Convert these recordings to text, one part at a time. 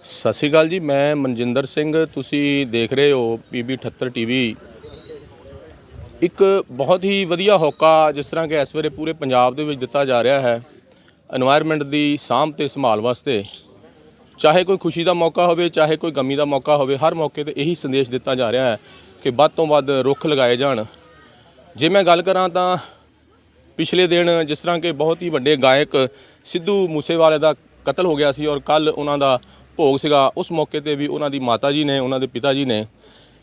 ਸਤਿ ਸ਼੍ਰੀ ਅਕਾਲ ਜੀ। ਮੈਂ ਮਨਜਿੰਦਰ ਸਿੰਘ। ਤੁਸੀਂ ਦੇਖ ਰਹੇ ਹੋ PB 78 TV। ਇੱਕ ਬਹੁਤ ਹੀ ਵਧੀਆ ਹੋਕਾ ਜਿਸ ਤਰ੍ਹਾਂ ਕਿ ਇਸ ਵੇਲੇ ਪੂਰੇ ਪੰਜਾਬ ਦੇ ਵਿੱਚ ਦਿੱਤਾ ਜਾ ਰਿਹਾ ਹੈ এনवायरमेंट ਦੀ ਸਾਂਭ ਤੇ ਸੰਭਾਲ ਵਾਸਤੇ। ਚਾਹੇ ਕੋਈ ਖੁਸ਼ੀ ਦਾ ਮੌਕਾ ਹੋਵੇ, ਚਾਹੇ ਕੋਈ ਗਮੀ ਦਾ ਮੌਕਾ ਹੋਵੇ, ਹਰ ਮੌਕੇ ਤੇ ਇਹੀ ਸੰਦੇਸ਼ ਦਿੱਤਾ ਜਾ ਰਿਹਾ ਹੈ ਕਿ ਵੱਧ ਤੋਂ ਵੱਧ ਰੁੱਖ ਲਗਾਏ ਜਾਣ। ਜੇ ਮੈਂ ਗੱਲ ਕਰਾਂ ਤਾਂ ਪਿਛਲੇ ਦਿਨ ਜਿਸ ਤਰ੍ਹਾਂ ਕਿ ਬਹੁਤ ਹੀ ਵੱਡੇ ਗਾਇਕ ਸਿੱਧੂ ਮੂਸੇਵਾਲੇ ਦਾ ਕਤਲ ਹੋ ਗਿਆ ਸੀ ਔਰ ਕੱਲ ਉਹਨਾਂ ਦਾ ਭੋਗ ਸੀਗਾ। ਉਸ ਮੌਕੇ ਤੇ ਵੀ ਉਹਨਾਂ ਦੀ ਮਾਤਾ ਜੀ ਨੇ, ਉਹਨਾਂ ਦੇ ਪਿਤਾ ਜੀ ਨੇ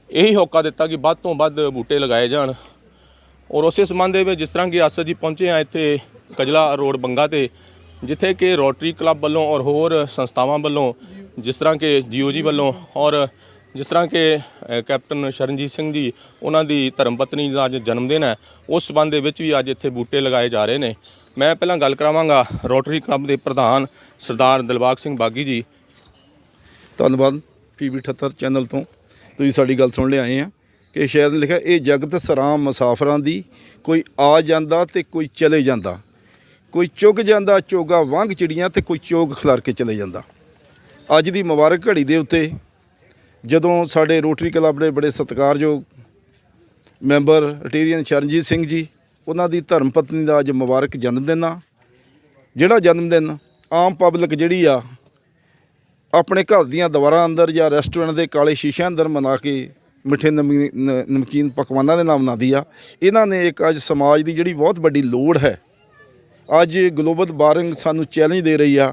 ਇਹੀ ਹੋਕਾ ਦਿੱਤਾ ਕਿ ਵੱਧ ਤੋਂ ਵੱਧ ਬੂਟੇ ਲਗਾਏ ਜਾਣ। ਔਰ ਉਸੇ ਸੰਬੰਧ ਦੇ ਵਿੱਚ ਜਿਸ ਤਰ੍ਹਾਂ ਕਿ ਅੱਜ ਅਸੀਂ ਪਹੁੰਚੇ ਹਾਂ ਇੱਥੇ ਕਜਲਾ ਰੋਡ ਬੰਗਾ ਤੇ, ਜਿੱਥੇ ਕਿ ਰੋਟਰੀ ਕਲੱਬ ਵੱਲੋਂ ਔਰ ਹੋਰ ਸੰਸਥਾਵਾਂ ਵੱਲੋਂ ਜਿਸ ਤਰ੍ਹਾਂ ਕਿ GOG ਵੱਲੋਂ ਔਰ ਜਿਸ ਤਰ੍ਹਾਂ ਕਿ ਕੈਪਟਨ ਸ਼ਰਨਜੀਤ ਸਿੰਘ ਜੀ ਉਹਨਾਂ ਦੀ ਧਰਮ ਪਤਨੀ ਦਾ ਅੱਜ ਜਨਮ ਦਿਨ ਹੈ, ਉਸ ਸੰਬੰਧ ਦੇ ਵਿੱਚ ਵੀ ਅੱਜ ਇੱਥੇ ਬੂਟੇ ਲਗਾਏ ਜਾ ਰਹੇ ਨੇ। ਮੈਂ ਪਹਿਲਾਂ ਗੱਲ ਕਰਾਵਾਂਗਾ ਰੋਟਰੀ ਕਲੱਬ ਦੇ ਪ੍ਰਧਾਨ ਸਰਦਾਰ ਦਿਲਬਾਗ ਸਿੰਘ ਬਾਗੀ ਜੀ। ਧੰਨਵਾਦ PB 78 ਚੈਨਲ ਤੋਂ ਤੁਸੀਂ ਸਾਡੀ ਗੱਲ ਸੁਣ ਲਿਆਏ ਆ ਕਿ ਸ਼ਾਇਦ ਲਿਖਿਆ ਇਹ ਜਗਤ ਸਰਾਮ ਮੁਸਾਫਰਾਂ ਦੀ, ਕੋਈ ਆ ਜਾਂਦਾ ਤੇ ਕੋਈ ਚਲੇ ਜਾਂਦਾ, ਕੋਈ ਚੁੱਗ ਜਾਂਦਾ ਚੋਗਾ ਵਾਂਗ ਚਿੜੀਆਂ ਤੇ ਕੋਈ ਚੋਗ ਖਿਲਾਰ ਕੇ ਚਲੇ ਜਾਂਦਾ। ਅੱਜ ਦੀ ਮੁਬਾਰਕ ਘੜੀ ਦੇ ਉੱਤੇ ਜਦੋਂ ਸਾਡੇ ਰੋਟਰੀ ਕਲੱਬ ਦੇ ਬੜੇ ਸਤਿਕਾਰਯੋਗ ਮੈਂਬਰ ਰਟੇਰੀਅਨ ਸ਼ਰਨਜੀਤ ਸਿੰਘ ਜੀ, ਉਹਨਾਂ ਦੀ ਧਰਮ ਪਤਨੀ ਦਾ ਅੱਜ ਮੁਬਾਰਕ ਜਨਮ ਦਿਨ ਆ। ਜਿਹੜਾ ਜਨਮ ਦਿਨ ਆਮ ਪਬਲਿਕ ਜਿਹੜੀ ਆ ਆਪਣੇ ਘਰ ਦੀਆਂ ਦੀਵਾਰਾਂ ਅੰਦਰ ਜਾਂ ਰੈਸਟੋਰੈਂਟ ਦੇ ਕਾਲੇ ਸ਼ੀਸ਼ਿਆਂ ਅੰਦਰ ਮਨਾ ਕੇ ਮਿੱਠੇ ਨਮਕੀਨ ਪਕਵਾਨਾਂ ਦੇ ਨਾਲ ਮਨਾਉਂਦੀ ਆ, ਇਹਨਾਂ ਨੇ ਇੱਕ ਅੱਜ ਸਮਾਜ ਦੀ ਜਿਹੜੀ ਬਹੁਤ ਵੱਡੀ ਲੋੜ ਹੈ, ਅੱਜ ਗਲੋਬਲ ਵਾਰਮਿੰਗ ਸਾਨੂੰ ਚੈਲੰਜ ਦੇ ਰਹੀ ਆ,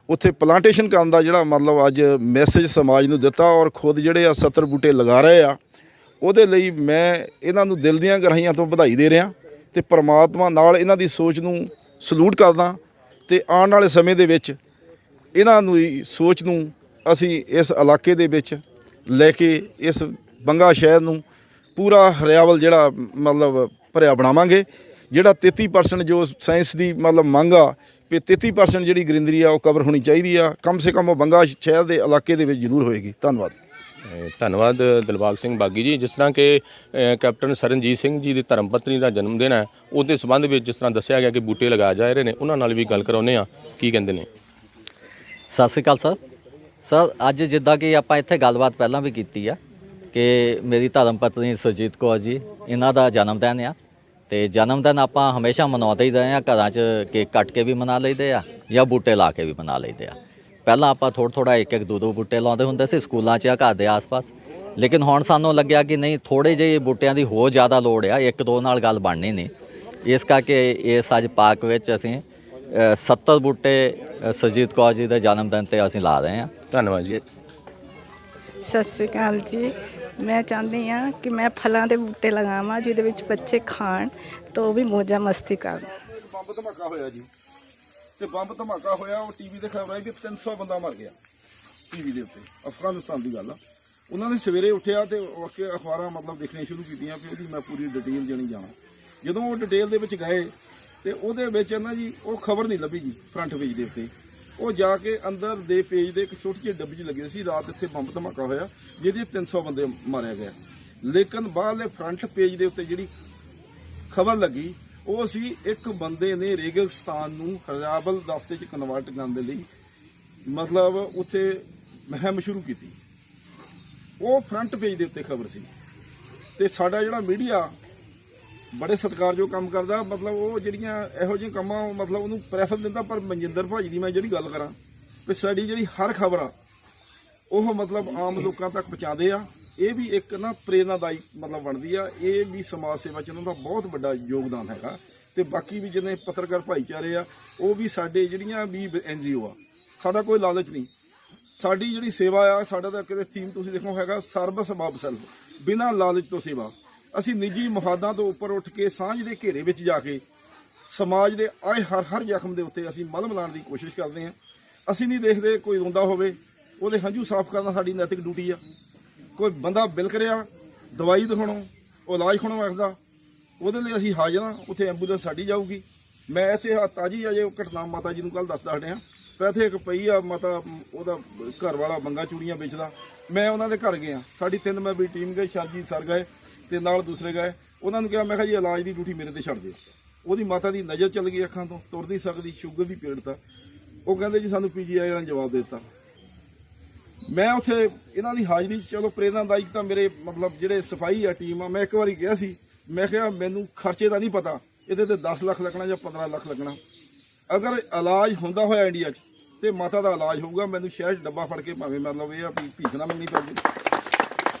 ਉੱਥੇ ਪਲਾਂਟੇਸ਼ਨ ਕਰਨ ਦਾ ਜਿਹੜਾ ਮਤਲਬ ਅੱਜ ਮੈਸੇਜ ਸਮਾਜ ਨੂੰ ਦਿੱਤਾ ਔਰ ਖੁਦ ਜਿਹੜੇ ਆ 70 ਬੂਟੇ ਲਗਾ ਰਹੇ ਆ। ਉਹਦੇ ਲਈ ਮੈਂ ਇਹਨਾਂ ਨੂੰ ਦਿਲ ਦੀਆਂ ਗਹਿਰਾਈਆਂ ਤੋਂ ਵਧਾਈ ਦੇ ਰਿਹਾ ਅਤੇ ਪਰਮਾਤਮਾ ਨਾਲ ਇਹਨਾਂ ਦੀ ਸੋਚ ਨੂੰ ਸਲੂਟ ਕਰਦਾ ਅਤੇ ਆਉਣ ਵਾਲੇ ਸਮੇਂ ਦੇ ਵਿੱਚ ਇਹਨਾਂ ਨੂੰ ਸੋਚ ਨੂੰ ਅਸੀਂ ਇਸ ਇਲਾਕੇ ਦੇ ਵਿੱਚ ਲੈ ਕੇ ਇਸ ਬੰਗਾ ਸ਼ਹਿਰ ਨੂੰ ਪੂਰਾ ਹਰਿਆਵਲ ਜਿਹੜਾ ਮਤਲਬ ਭਰਿਆ ਬਣਾਵਾਂਗੇ। ਜਿਹੜਾ 33% ਜੋ ਸਾਇੰਸ ਦੀ ਮਤਲਬ ਮੰਗ ਆ ਵੀ 33% ਜਿਹੜੀ ਗ੍ਰੀਨਰੀ ਆ ਉਹ ਕਵਰ ਹੋਣੀ ਚਾਹੀਦੀ ਆ, ਕਮ ਸੇ ਕਮ ਉਹ ਬੰਗਾ ਸ਼ਹਿਰ ਦੇ ਇਲਾਕੇ ਦੇ ਵਿੱਚ ਜ਼ਰੂਰ ਹੋਏਗੀ। ਧੰਨਵਾਦ। ਧੰਨਵਾਦ ਦਿਲਬਾਗ ਸਿੰਘ ਬਾਗੀ ਜੀ। ਜਿਸ ਤਰ੍ਹਾਂ ਕਿ ਕੈਪਟਨ ਸ਼ਰਨਜੀਤ ਸਿੰਘ ਜੀ ਦੀ ਧਰਮ ਪਤਨੀ ਦਾ ਜਨਮ ਦਿਨ ਹੈ, ਉਹਦੇ ਸੰਬੰਧ ਵਿੱਚ ਜਿਸ ਤਰ੍ਹਾਂ ਦੱਸਿਆ ਗਿਆ ਕਿ ਬੂਟੇ ਲਗਾਏ ਜਾ ਰਹੇ ਨੇ, ਉਹਨਾਂ ਨਾਲ ਵੀ ਗੱਲ ਕਰਾਉਂਦੇ ਹਾਂ, ਕੀ ਕਹਿੰਦੇ ਨੇ। ਸਤਿ ਸ਼੍ਰੀ ਅਕਾਲ ਸਰ। ਅੱਜ ਜਿੱਦਾਂ ਕਿ ਆਪਾਂ ਇੱਥੇ ਗੱਲਬਾਤ ਪਹਿਲਾਂ ਵੀ ਕੀਤੀ ਆ ਕਿ ਮੇਰੀ ਧਰਮ ਪਤਨੀ ਸੁਰਜੀਤ ਕੌਰ ਜੀ, ਇਹਨਾਂ ਦਾ ਜਨਮ ਦਿਨ ਆ ਅਤੇ ਜਨਮ ਦਿਨ ਆਪਾਂ ਹਮੇਸ਼ਾ ਮਨਾਉਂਦੇ ਹੀ ਰਹੇ ਹਾਂ। ਘਰਾਂ 'ਚ ਕੇਕ ਕੱਟ ਕੇ ਵੀ ਮਨਾ ਲਈਦੇ ਆ ਜਾਂ ਬੂਟੇ ਲਾ ਕੇ ਵੀ ਮਨਾ ਲਈਦੇ ਆ। ਪਹਿਲਾਂ ਆਪਾਂ ਥੋੜ੍ਹਾ ਇੱਕ ਦੋ ਬੂਟੇ ਲਾਉਂਦੇ ਹੁੰਦੇ ਸੀ ਸਕੂਲਾਂ 'ਚ ਜਾਂ ਘਰ ਦੇ ਆਸ-ਪਾਸ, ਲੇਕਿਨ ਹੁਣ ਸਾਨੂੰ ਲੱਗਿਆ ਕਿ ਨਹੀਂ, ਥੋੜ੍ਹੇ ਜਿਹੇ ਬੂਟਿਆਂ ਦੀ ਹੋਰ ਜ਼ਿਆਦਾ ਲੋੜ ਆ, 1-2 ਨਾਲ ਗੱਲ ਬਣਨੀ ਨਹੀਂ। ਇਸ ਕਰਕੇ ਇਸ ਅੱਜ ਪਾਰਕ ਵਿੱਚ ਅਸੀਂ 70 ਬੂਟੇ ਸੁਰਜੀਤ ਕੌਰ ਜੀ ਦੇ ਜਨਮ ਦਿਨ 'ਤੇ ਅਸੀਂ ਲਾ ਰਹੇ ਹਾਂ। ਧੰਨਵਾਦ ਜੀ। ਸਤਿ ਸ਼੍ਰੀ ਅਕਾਲ ਜੀ। ਮੈਂ ਚਾਹੁੰਦੀ ਹਾਂ ਕਿ ਮੈਂ ਫਲਾਂ ਦੇ ਬੂਟੇ ਲਗਾਵਾਂ ਜਿਹਦੇ ਵਿੱਚ ਬੱਚੇ ਖਾਣ ਤਾਂ ਉਹ ਵੀ ਮੌਜਾਂ ਮਸਤੀ ਕਰਨ। ਬੰਬ ਧਮਾਕਾ ਹੋਇਆ ਜੀ, ਤੇ ਬੰਬ ਧਮਾਕਾ ਹੋਇਆ, ਉਹ TV ਤੇ ਖਬਰ ਆਈ ਕਿ 300 ਬੰਦਾ ਮਰ ਗਿਆ TV ਦੇ ਉੱਤੇ। ਅਫਗਾਨਿਸਤਾਨ ਦੀ ਗੱਲ ਆ। ਉਹਨਾਂ ਨੇ ਸਵੇਰੇ ਉੱਠਿਆ ਤੇ ਅਖਬਾਰਾਂ ਮਤਲਬ ਦੇਖਣੀਆਂ ਸ਼ੁਰੂ ਕੀਤੀਆਂ ਵੀ ਉਹਦੀ ਮੈਂ ਪੂਰੀ ਡਿਟੇਲ ਜਾਣੀ ਜਾਣਾ। ਜਦੋਂ ਉਹ ਡਿਟੇਲ ਦੇ ਵਿੱਚ ਗਏ ਤੇ ਉਹਦੇ ਵਿੱਚ ਨਾ ਜੀ ਉਹ ਖਬਰ ਨਹੀਂ ਲੱਭੀ ਜੀ ਫਰੰਟ ਪੇਜ ਦੇ ਉੱਤੇ। ਉਹ ਜਾ ਕੇ ਅੰਦਰ ਦੇ ਪੇਜ ਦੇ ਇੱਕ ਛੋਟੀ ਜਿਹੀ ਡੱਬੀ 'ਚ ਲੱਗੇ ਸੀ, ਰਾਤ ਇੱਥੇ ਬੰਬ ਧਮਾਕਾ ਹੋਇਆ ਜਿਹਦੇ 300 ਬੰਦੇ ਮਾਰਿਆ ਗਿਆ। ਲੇਕਿਨ ਬਾਹਰਲੇ ਫਰੰਟ ਪੇਜ ਦੇ ਉੱਤੇ ਜਿਹੜੀ ਖਬਰ ਲੱਗੀ ਉਹ ਸੀ ਇੱਕ ਬੰਦੇ ਨੇ ਰੇਗਿਸਤਾਨ ਨੂੰ ਹਰਿਆਵਲ ਦਸਤੇ 'ਚ ਕਨਵਰਟ ਕਰਨ ਦੇ ਲਈ ਮਤਲਬ ਉੱਥੇ ਮੁਹਿੰਮ ਸ਼ੁਰੂ ਕੀਤੀ। ਉਹ ਫਰੰਟ ਪੇਜ ਦੇ ਉੱਤੇ ਖਬਰ ਸੀ। ਅਤੇ ਸਾਡਾ ਜਿਹੜਾ ਮੀਡੀਆ ਬੜੇ ਸਤਿਕਾਰਯੋਗ ਕੰਮ ਕਰਦਾ, ਮਤਲਬ ਉਹ ਜਿਹੜੀਆਂ ਇਹੋ ਜਿਹੇ ਕੰਮਾਂ ਮਤਲਬ ਉਹਨੂੰ ਪ੍ਰੈਫਰ ਦਿੰਦਾ। ਪਰ ਮਨਜਿੰਦਰ ਭਾਜੀ ਦੀ ਮੈਂ ਜਿਹੜੀ ਗੱਲ ਕਰਾਂ ਵੀ ਸਾਡੀ ਜਿਹੜੀ ਹਰ ਖਬਰ ਆ ਉਹ ਮਤਲਬ ਆਮ ਲੋਕਾਂ ਤੱਕ ਪਹੁੰਚਾਉਂਦੇ ਆ। ਇਹ ਵੀ ਇੱਕ ਨਾ ਪ੍ਰੇਰਨਾਦਾਇਕ ਮਤਲਬ ਬਣਦੀ ਆ। ਇਹ ਵੀ ਸਮਾਜ ਸੇਵਾ 'ਚ ਉਹਨਾਂ ਦਾ ਬਹੁਤ ਵੱਡਾ ਯੋਗਦਾਨ ਹੈਗਾ। ਅਤੇ ਬਾਕੀ ਵੀ ਜਿੰਨੇ ਪੱਤਰਕਾਰ ਭਾਈਚਾਰੇ ਆ ਉਹ ਵੀ ਸਾਡੇ ਜਿਹੜੀਆਂ ਵੀ NGO ਆ, ਸਾਡਾ ਕੋਈ ਲਾਲਚ ਨਹੀਂ। ਸਾਡੀ ਜਿਹੜੀ ਸੇਵਾ ਆ, ਸਾਡਾ ਤਾਂ ਕਿਤੇ ਥੀਮ ਤੁਸੀਂ ਦੇਖੋ ਹੈਗਾ ਸਰਵਿਸ ਅਬਵ ਸੈਲਫ, ਬਿਨਾਂ ਲਾਲਚ ਤੋਂ ਸੇਵਾ। ਅਸੀਂ ਨਿੱਜੀ ਮੁਫਾਦਾਂ ਤੋਂ ਉੱਪਰ ਉੱਠ ਕੇ ਸਾਂਝ ਦੇ ਘੇਰੇ ਵਿੱਚ ਜਾ ਕੇ ਸਮਾਜ ਦੇ ਆਏ ਹਰ ਜ਼ਖਮ ਦੇ ਉੱਤੇ ਅਸੀਂ ਮਲਮ ਲਾਉਣ ਦੀ ਕੋਸ਼ਿਸ਼ ਕਰਦੇ ਹਾਂ। ਅਸੀਂ ਨਹੀਂ ਦੇਖਦੇ ਕੋਈ ਰੋਂਦਾ ਹੋਵੇ, ਉਹਦੇ ਹੰਝੂ ਸਾਫ਼ ਕਰਨਾ ਸਾਡੀ ਨੈਤਿਕ ਡਿਊਟੀ ਆ। ਕੋਈ ਬੰਦਾ ਬਿਲਕ ਰਿਹਾ, ਦਵਾਈ ਦਿਖਾਉਣੋਂ, ਉਹ ਇਲਾਜ ਖੁਣੋਂ ਆਖਦਾ, ਉਹਦੇ ਲਈ ਅਸੀਂ ਹਾਜ਼ਰ ਹਾਂ। ਉੱਥੇ ਐਂਬੂਲੈਂਸ ਸਾਡੀ ਜਾਊਗੀ। ਮੈਂ ਇੱਥੇ ਤਾਜੀ ਅਜੇ ਘਟਨਾ ਮਾਤਾ ਜੀ ਨੂੰ ਕੱਲ੍ਹ ਦੱਸਦਾ ਹਟਿਆ। ਤਾਂ ਇੱਥੇ ਇੱਕ ਪਈ ਆ ਮਾਤਾ, ਉਹਦਾ ਘਰ ਵਾਲਾ ਬੰਗਾ ਚੂੜੀਆਂ ਵੇਚਦਾ। ਮੈਂ ਉਹਨਾਂ ਦੇ ਘਰ ਗਿਆ, ਸਾਡੀ 3 ਮੈਂਬਰੀ ਟੀਮ ਗਈ, ਸ਼ਰਜੀਤ ਸਰ ਗਏ ਅਤੇ ਨਾਲ ਦੂਸਰੇ ਗਏ। ਉਹਨਾਂ ਨੂੰ ਕਿਹਾ, ਮੈਂ ਕਿਹਾ ਜੀ ਇਲਾਜ ਦੀ ਡਿਊਟੀ ਮੇਰੇ 'ਤੇ ਛੱਡ ਦਿਓ। ਉਹਦੀ ਮਾਤਾ ਦੀ ਨਜ਼ਰ ਚੱਲ ਗਈ ਅੱਖਾਂ ਤੋਂ, ਤੁਰ ਨਹੀਂ ਸਕਦੀ, ਸ਼ੂਗਰ ਦੀ ਪੀੜ ਤਾਂ। ਉਹ ਕਹਿੰਦੇ ਜੀ ਸਾਨੂੰ PGI ਵਾਲਿਆਂ ਨੇ ਜਵਾਬ ਦੇ ਦਿੱਤਾ। ਮੈਂ ਉੱਥੇ ਇਹਨਾਂ ਦੀ ਹਾਜ਼ਰੀ 'ਚ ਚਲੋ ਪ੍ਰੇਰਨਾਦਾਇਕ ਤਾਂ ਮੇਰੇ ਮਤਲਬ ਜਿਹੜੇ ਸਫਾਈ ਆ ਟੀਮ ਆ, ਮੈਂ ਇੱਕ ਵਾਰੀ ਗਿਆ ਸੀ, ਮੈਂ ਕਿਹਾ ਮੈਨੂੰ ਖਰਚੇ ਦਾ ਨਹੀਂ ਪਤਾ ਇਹਦੇ ਤੇ 10 ਲੱਖ ਲੱਗਣਾ ਜਾਂ 15 ਲੱਖ ਲੱਗਣਾ, ਅਗਰ ਇਲਾਜ ਹੁੰਦਾ ਹੋਇਆ ਇੰਡੀਆ 'ਚ ਤੇ ਮਾਤਾ ਦਾ ਇਲਾਜ ਹੋਊਗਾ, ਮੈਨੂੰ ਸ਼ਹਿਰ 'ਚ ਡੱਬਾ ਫੜ ਕੇ ਭਾਵੇਂ ਮਤਲਬ ਇਹ ਆ ਵੀ ਭੀਖ ਨਾ ਮੰਗਣੀ ਪੈਂਦੀ।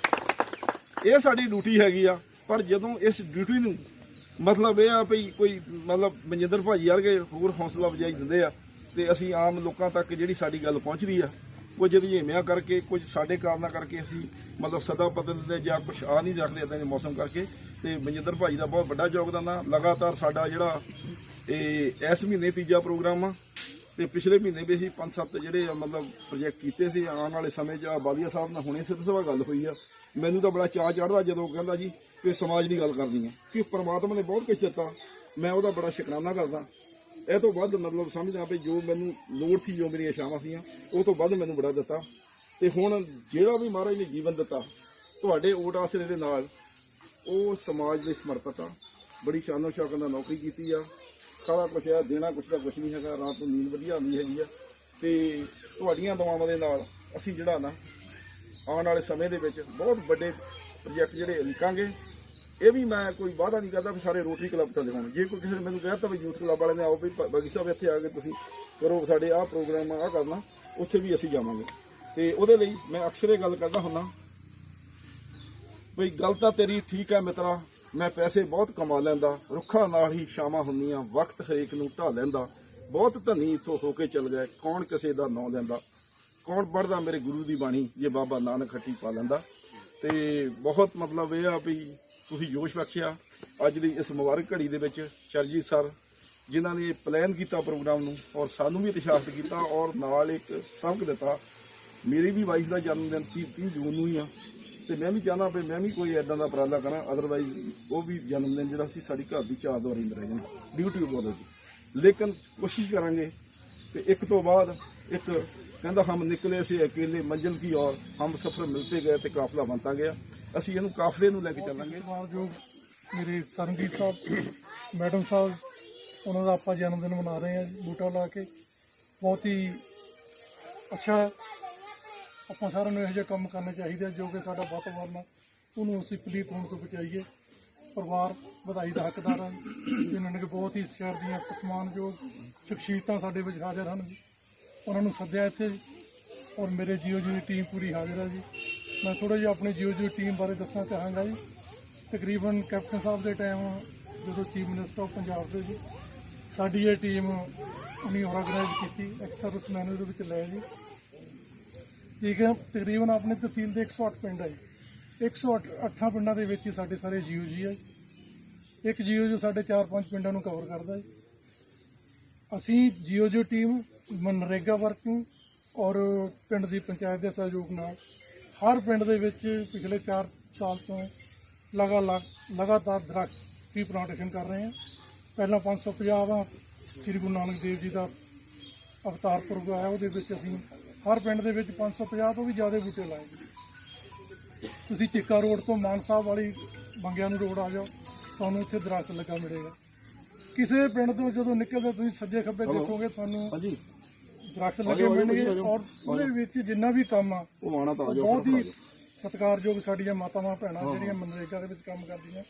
ਇਹ ਸਾਡੀ ਡਿਊਟੀ ਹੈਗੀ ਆ। ਪਰ ਜਦੋਂ ਇਸ ਡਿਊਟੀ ਨੂੰ ਮਤਲਬ ਇਹ ਆ ਵੀ ਕੋਈ ਮਤਲਬ ਮਨਜਿੰਦਰ ਭਾਜੀ ਵਰਗੇ ਹੋਰ ਹੌਸਲਾ ਅਫਜ਼ਾਈ ਦਿੰਦੇ ਆ ਤੇ ਅਸੀਂ ਆਮ ਲੋਕਾਂ ਤੱਕ ਜਿਹੜੀ ਸਾਡੀ ਗੱਲ ਪਹੁੰਚਦੀ ਆ, ਕੁਝ ਰੁਝੇਵਿਆਂ ਕਰਕੇ, ਕੁਝ ਸਾਡੇ ਕਾਰਨਾਂ ਕਰਕੇ ਅਸੀਂ ਮਤਲਬ ਸਦਾ ਬਦਲ ਦਿੰਦੇ ਜਾਂ ਕੁਛ ਆ ਨਹੀਂ ਸਕਦੇ ਇੱਦਾਂ ਦੇ ਮੌਸਮ ਕਰਕੇ। ਤੇ ਮਨਜਿੰਦਰ ਭਾਜੀ ਦਾ ਬਹੁਤ ਵੱਡਾ ਯੋਗਦਾਨ ਆ। ਲਗਾਤਾਰ ਸਾਡਾ ਜਿਹੜਾ ਇਹ ਇਸ ਮਹੀਨੇ ਤੀਜਾ ਪ੍ਰੋਗਰਾਮ ਆ ਤੇ ਪਿਛਲੇ ਮਹੀਨੇ ਵੀ ਅਸੀਂ 5-7 ਜਿਹੜੇ ਮਤਲਬ ਪ੍ਰੋਜੈਕਟ ਕੀਤੇ ਸੀ। ਆਉਣ ਵਾਲੇ ਸਮੇਂ 'ਚ ਬਾਲੀਆ ਸਾਹਿਬ ਨਾਲ ਹੁਣੇ ਸਿੱਧ ਸਭਾ ਗੱਲ ਹੋਈ ਆ, ਮੈਨੂੰ ਤਾਂ ਬੜਾ ਚਾਅ ਚੜ੍ਹਦਾ ਜਦੋਂ ਕਹਿੰਦਾ ਜੀ ਕਿ ਸਮਾਜ ਦੀ ਗੱਲ ਕਰਨੀ ਹੈ ਕਿ ਪ੍ਰਮਾਤਮਾ ਨੇ ਬਹੁਤ ਕੁਝ ਦਿੱਤਾ, ਮੈਂ ਉਹਦਾ ਬੜਾ ਸ਼ੁਕਰਾਨਾ ਕਰਦਾ। ਇਹ ਤੋਂ ਵੱਧ ਮਤਲਬ ਸਮਝਦਾ ਵੀ ਜੋ ਮੈਨੂੰ ਲੋੜ ਸੀ, ਜੋ ਮੇਰੀਆਂ ਇੱਛਾਵਾਂ ਸੀਆਂ, ਉਹ ਤੋਂ ਵੱਧ ਮੈਨੂੰ ਬੜਾ ਦਿੱਤਾ। ਤੇ ਹੁਣ ਜਿਹੜਾ ਵੀ ਮਹਾਰਾਜ ਨੇ ਜੀਵਨ ਦਿੱਤਾ ਤੁਹਾਡੇ ਓਟ ਆਸਰੇ ਦੇ ਨਾਲ, ਉਹ ਸਮਾਜ ਲਈ ਸਮਰਪਿਤ ਆ। ਬੜੀ ਸ਼ਾਨੋ ਸ਼ੌਕਤ ਨਾਲ ਨੌਕਰੀ ਕੀਤੀ ਆ, ਸਾਰਾ ਕੁਛ ਆ, ਦੇਣਾ ਕੁਛ ਦਾ ਕੁਛ ਨਹੀਂ ਹੈਗਾ। ਰਾਤ ਨੂੰ ਨੀਂਦ ਵਧੀਆ ਆਉਂਦੀ ਹੈਗੀ ਆ ਤੇ ਤੁਹਾਡੀਆਂ ਦੁਆਵਾਂ ਦੇ ਨਾਲ ਅਸੀਂ ਜਿਹੜਾ ਨਾ ਆਉਣ ਵਾਲੇ ਸਮੇਂ ਦੇ ਵਿੱਚ ਬਹੁਤ ਵੱਡੇ ਪ੍ਰੋਜੈਕਟ ਜਿਹੜੇ ਲਿਖਾਂਗੇ। ਇਹ ਵੀ ਮੈਂ ਕੋਈ ਵਾਅਦਾ ਨਹੀਂ ਕਰਦਾ ਵੀ ਸਾਰੇ ਰੋਟਰੀ ਕਲੱਬ ਤੋਂ ਲਿਖਾਉਣ। ਜੇ ਕੋਈ ਕਿਸੇ ਨੇ ਮੈਨੂੰ ਕਹਿਤਾ ਵੀ ਯੂਥ ਕਲੱਬ ਵਾਲੇ ਨੇ ਆਓ ਵੀ ਬਾਗੀ ਸਾਹਿਬ ਇੱਥੇ ਆ ਕੇ ਤੁਸੀਂ ਕਰੋ ਸਾਡੇ ਆਹ ਪ੍ਰੋਗਰਾਮ ਆਹ ਕਰਨਾ, ਉੱਥੇ ਵੀ ਅਸੀਂ ਜਾਵਾਂਗੇ। ਤੇ ਉਹਦੇ ਲਈ ਮੈਂ ਅਕਸਰ ਇਹ ਗੱਲ ਕਰਦਾ ਹੁੰਦਾ ਬਈ ਗੱਲ ਤਾਂ ਤੇਰੀ ਠੀਕ ਹੈ ਮਿੱਤਰਾ, ਮੈਂ ਪੈਸੇ ਬਹੁਤ ਕਮਾ ਲੈਂਦਾ, ਰੁੱਖਾਂ ਨਾਲ ਹੀ ਛਾਵਾਂ ਹੁੰਦੀਆਂ, ਵਕਤ ਹਰੇਕ ਨੂੰ ਢਾਹ ਲੈਂਦਾ, ਬਹੁਤ ਧਨੀ ਇੱਥੋਂ ਹੋ ਕੇ ਚੱਲ ਗਏ, ਕੌਣ ਕਿਸੇ ਦਾ ਨਾਂ ਲੈਂਦਾ, ਕੌਣ ਪੜ੍ਹਦਾ ਮੇਰੇ ਗੁਰੂ ਦੀ ਬਾਣੀ, ਜੇ ਬਾਬਾ ਨਾਨਕ ਖੱਟੀ ਪਾ ਲੈਂਦਾ। ਤੇ ਬਹੁਤ ਮਤਲਬ ਇਹ ਆ ਵੀ ਤੁਸੀਂ ਜੋਸ਼ ਬਖਸ਼ਿਆ ਅੱਜ ਦੀ ਇਸ ਮੁਬਾਰਕ ਘੜੀ ਦੇ ਵਿੱਚ। ਚਰਜੀਤ ਸਰ ਜਿਨ੍ਹਾਂ ਨੇ ਪਲਾਨ ਕੀਤਾ ਪ੍ਰੋਗਰਾਮ ਨੂੰ ਔਰ ਸਾਨੂੰ ਵੀ ਉਤਸ਼ਾਹਿਤ ਕੀਤਾ ਔਰ ਨਾਲ ਇੱਕ ਸਬਕ ਦਿੱਤਾ। ਮੇਰੀ ਵੀ ਵਾਈਫ ਦਾ ਜਨਮ ਦਿਨ 30 ਜੂਨ ਨੂੰ ਹੀ ਆ ਤੇ ਮੈਂ ਵੀ ਚਾਹੁੰਦਾ ਵੀ ਮੈਂ ਵੀ ਕੋਈ ਐਦਾਂ ਦਾ ਉਪਰਾਲਾ ਕਰਾਂ, ਅਦਰਵਾਈਜ਼ ਉਹ ਵੀ ਜਨਮ ਦਿਨ ਜਿਹੜਾ ਸੀ ਸਾਡੀ ਘਰ ਦੀ ਚਾਰ ਦੁਆਰੀ ਰਹਿ ਜਾਣਾ, ਡਿਊਟੀ ਬੋਲੋ ਜੀ। ਲੇਕਿਨ ਕੋਸ਼ਿਸ਼ ਕਰਾਂਗੇ ਤੇ ਇੱਕ ਤੋਂ ਬਾਅਦ ਇੱਕ ਕਹਿੰਦਾ ਹਮ ਨਿਕਲੇ ਸੇ ਅਕੇਲੇ ਮੰਜ਼ਿਲ ਕੀ ਔਰ ਹਮ ਸਫਰ ਮਿਲਤੇ ਗਏ ਤੇ ਕਾਫਲਾ ਬਣਤਾ ਗਿਆ। ਅਸੀਂ ਇਹਨੂੰ ਕਾਫਲੇ ਨੂੰ ਲੈ ਕੇ ਚੱਲਾਂਗੇ। ਜੋ ਮੇਰੇ ਸਰਨਜੀਤ ਸਾਹਿਬ ਮੈਡਮ ਸਾਹਿਬ, ਉਹਨਾਂ ਦਾ ਆਪਾਂ ਜਨਮ ਦਿਨ ਮਨਾ ਰਹੇ ਹਾਂ ਬੂਟਾ ਲਾ ਕੇ, ਬਹੁਤ ਹੀ ਅੱਛਾ ਹੈ। ਆਪਾਂ ਸਾਰਿਆਂ ਨੂੰ ਇਹੋ ਜਿਹਾ ਕੰਮ ਕਰਨਾ ਚਾਹੀਦਾ ਜੋ ਕਿ ਸਾਡਾ ਵਾਤਾਵਰਨ ਆ ਉਹਨੂੰ ਅਸੀਂ ਪਲੀਤ ਹੋਣ ਤੋਂ ਬਚਾਈਏ। ਪਰਿਵਾਰ ਵਧਾਈ ਦਾ ਹੱਕਦਾਰ ਹਨ, ਜਿਨ੍ਹਾਂ ਨੇ ਬਹੁਤ ਹੀ ਸ਼ਹਿਰ ਦੀਆਂ ਸਤਿਮਾਨਯੋਗ ਸ਼ਖਸੀਅਤਾਂ ਸਾਡੇ ਵਿੱਚ ਹਾਜ਼ਰ ਹਨ ਜੀ, ਉਹਨਾਂ ਨੂੰ ਸੱਦਿਆ ਇੱਥੇ ਔਰ ਮੇਰੇ ਜੀਓ ਦੀ ਟੀਮ ਪੂਰੀ ਹਾਜ਼ਰ ਹੈ ਜੀ। ਮੈਂ ਥੋੜ੍ਹਾ ਜਿਹਾ ਆਪਣੀ ਜੀਓ ਦੀ ਟੀਮ ਬਾਰੇ ਦੱਸਣਾ ਚਾਹਾਂਗਾ ਜੀ। ਤਕਰੀਬਨ ਕੈਪਟਨ ਸਾਹਿਬ ਦੇ ਟਾਈਮ ਜਦੋਂ ਚੀਫ ਮਿਨਿਸਟਰ ਆਫ ਪੰਜਾਬ ਦੇ ਜੀ, ਸਾਡੀ ਇਹ ਟੀਮ ਉਹਨੇ ਆਰਗੇਨਾਈਜ਼ ਕੀਤੀ, ਐਕਸ ਸਰਵਿਸਮੈਨ ਉਹਦੇ ਵਿੱਚ ਲੈ ਜੀ। ਠੀਕ ਹੈ, ਤਕਰੀਬਨ ਆਪਣੇ ਤਹਿਸੀਲ ਦੇ 108 ਪਿੰਡ ਹੈ ਜੀ। 108 ਪਿੰਡਾਂ ਦੇ ਵਿੱਚ ਹੀ ਸਾਡੇ ਸਾਰੇ ਜੀਓ ਜੀ ਹੈ। ਇੱਕ ਜੀਓ ਜੋ ਸਾਡੇ 4-5 ਪਿੰਡਾਂ ਨੂੰ ਕਵਰ ਕਰਦਾ ਜੀ। ਅਸੀਂ ਜੀਓ ਜੀ ਟੀਮ ਮਨਰੇਗਾ ਵਰਕਿੰਗ ਔਰ ਪਿੰਡ ਦੀ ਪੰਚਾਇਤ ਦੇ ਸਹਿਯੋਗ ਨਾਲ ਹਰ ਪਿੰਡ ਦੇ ਵਿੱਚ ਪਿਛਲੇ 4 ਸਾਲ ਤੋਂ ਲਗਾਤਾਰ ਦਰਖਤ ਦੀ ਪਲਾਂਟੇਸ਼ਨ ਕਰ ਰਹੇ ਹਾਂ। ਪਹਿਲਾਂ 550ਵਾਂ ਸ੍ਰੀ ਗੁਰੂ ਨਾਨਕ ਦੇਵ ਜੀ ਦਾ ਅਵਤਾਰ ਪੁਰਬ ਆਇਆ, ਉਹਦੇ ਵਿੱਚ ਅਸੀਂ ਹਰ ਪਿੰਡ ਦੇ ਵਿੱਚ 550 ਤੋਂ ਵੀ ਜ਼ਿਆਦਾ ਬੂਟੇ ਲਾਏ। ਤੁਸੀਂ ਚਿੱਕਾ ਰੋਡ ਤੋਂ ਮਾਨ ਸਾਹਿਬ ਵਾਲੀ ਬੰਗਿਆਂ ਨੂੰ ਰੋਡ ਆ ਜਾਓ, ਤੁਹਾਨੂੰ ਇੱਥੇ ਦਰਖਤ ਲੱਗਾ ਮਿਲੇਗਾ। ਕਿਸੇ ਪਿੰਡ ਤੋਂ ਜਦੋਂ ਨਿਕਲਦੇ ਤੁਸੀਂ ਸੱਜੇ ਖੱਬੇ ਦੇਖੋਗੇ ਤੁਹਾਨੂੰ ਦਰਖਤ ਲੱਗੇ ਮਿਲਣਗੇ। ਔਰ ਉਹਦੇ ਵਿੱਚ ਜਿੰਨਾ ਵੀ ਕੰਮ ਆ ਉਹ ਬਹੁਤ ਹੀ ਸਤਿਕਾਰਯੋਗ ਸਾਡੀਆਂ ਮਾਤਾਵਾਂ ਭੈਣਾਂ ਜਿਹੜੀਆਂ ਮਨਰੇਗਾ ਦੇ ਵਿੱਚ ਕੰਮ ਕਰਦੀਆਂ